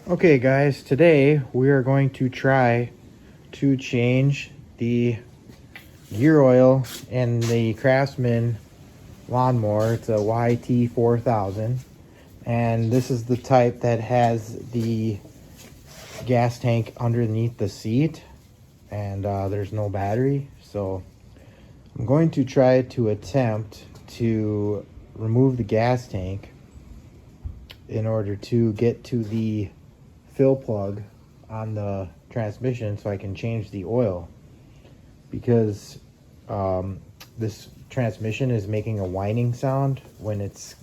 Okay guys, today we are going to try to change the gear oil in the Craftsman lawnmower. It's a YT4000, and this is the type that has the gas tank underneath the seat, and there's no battery. So I'm going to try to attempt to remove the gas tank in order to get to the fill plug on the transmission so I can change the oil, because this transmission is making a whining sound when it's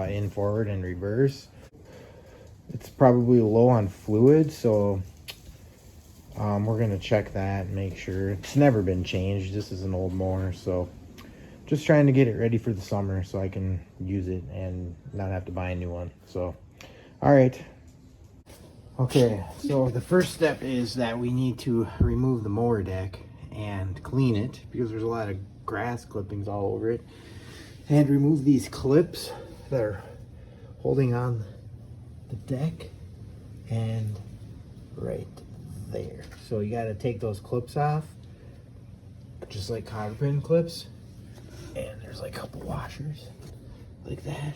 in forward and reverse. It's probably low on fluid, so we're gonna check that and make sure. It's never been changed. This is an old mower, so just trying to get it ready for the summer so I can use it and not have to buy a new one. So all right. Okay, so the first step is that we need to remove the mower deck and clean it, because there's a lot of grass clippings all over it, and remove these clips that are holding on the deck and right there. So you got to take those clips off, just like cotter pin clips, and there's like a couple washers like that,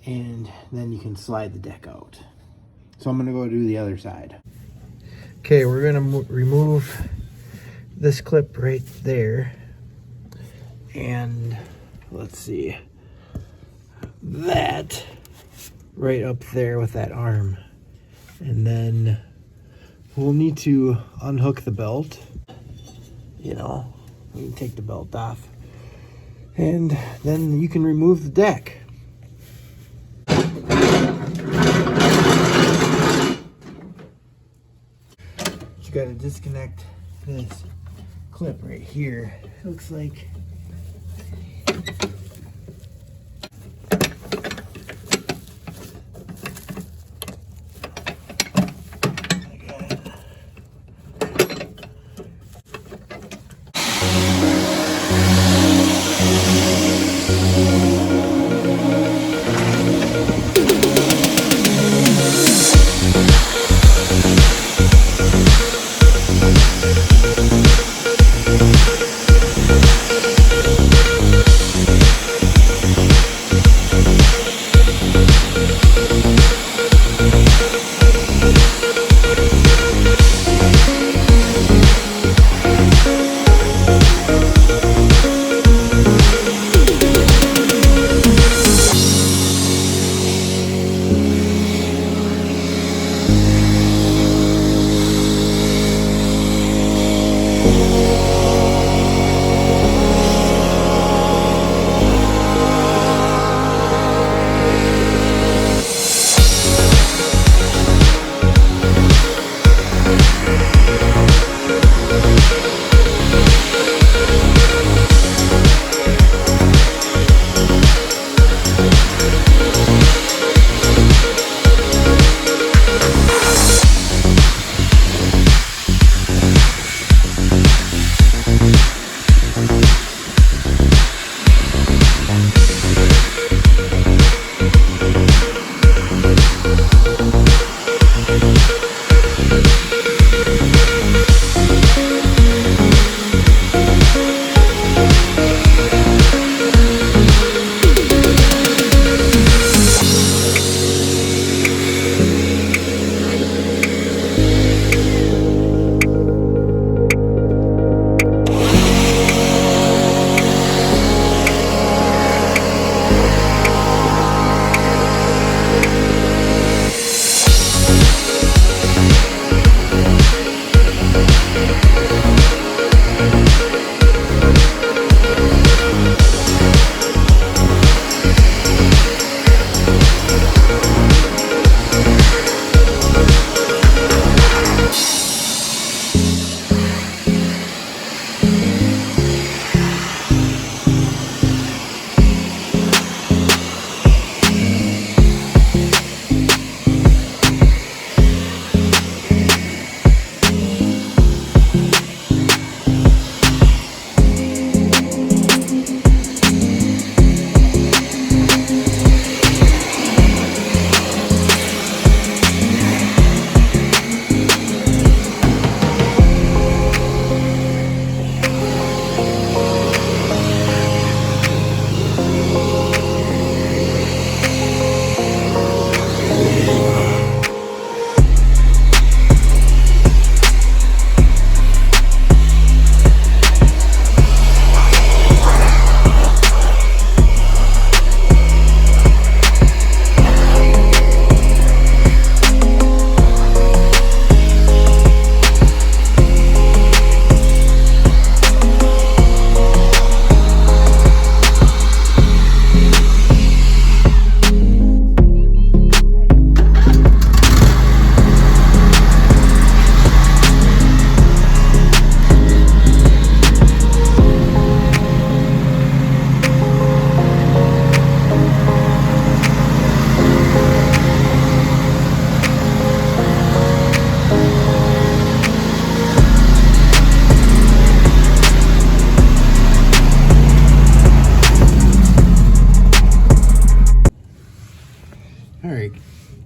and then you can slide the deck out. So I'm gonna go do the other side. Okay, we're gonna remove this clip right there, and let's see, that right up there with that arm, and then we'll need to unhook the belt. You know, we can take the belt off, and then you can remove the deck. Got to disconnect this clip right here. It looks like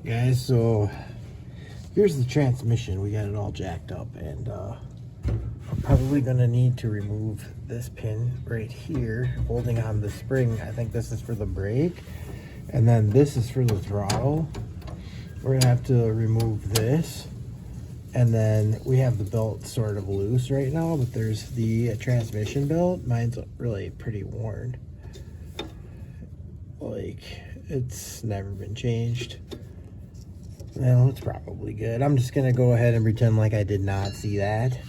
Guys, so here's the transmission. We got it all jacked up, and I'm probably gonna need to remove this pin right here holding on the spring. I think this is for the brake, and then this is for the throttle. We're gonna have to remove this, and then we have the belt sort of loose right now, but there's the transmission belt. Mine's really pretty worn, like it's never been changed. Well, it's probably good. I'm just gonna go ahead and pretend like I did not see that.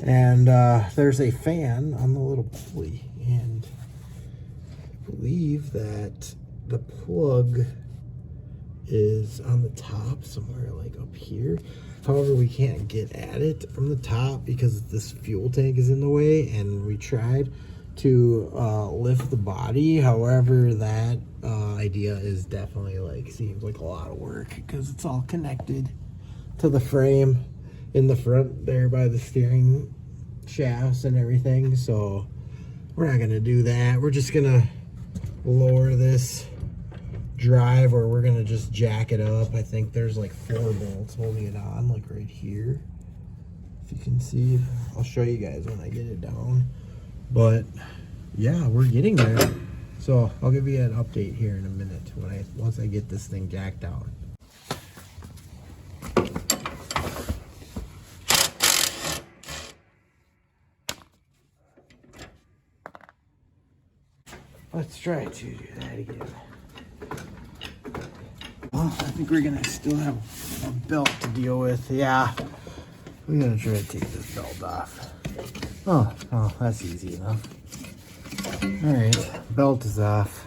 And there's a fan on the little pulley, and I believe that the plug is on the top somewhere, like up here. However, we can't get at it from the top because this fuel tank is in the way, and we tried to lift the body. However, that idea is definitely like seems like a lot of work because it's all connected to the frame in the front there by the steering shafts and everything. So we're not gonna do that. We're just gonna lower this drive, or we're gonna just jack it up. I think there's like 4 bolts holding it on, like right here, if you can see. I'll show you guys when I get it down, but yeah, we're getting there. So I'll give you an update here in a minute once I get this thing jacked down. Let's try to do that again. Well, I think we're gonna still have a belt to deal with. Yeah, we're gonna try to take this belt off. Oh, that's easy enough. All right, belt is off.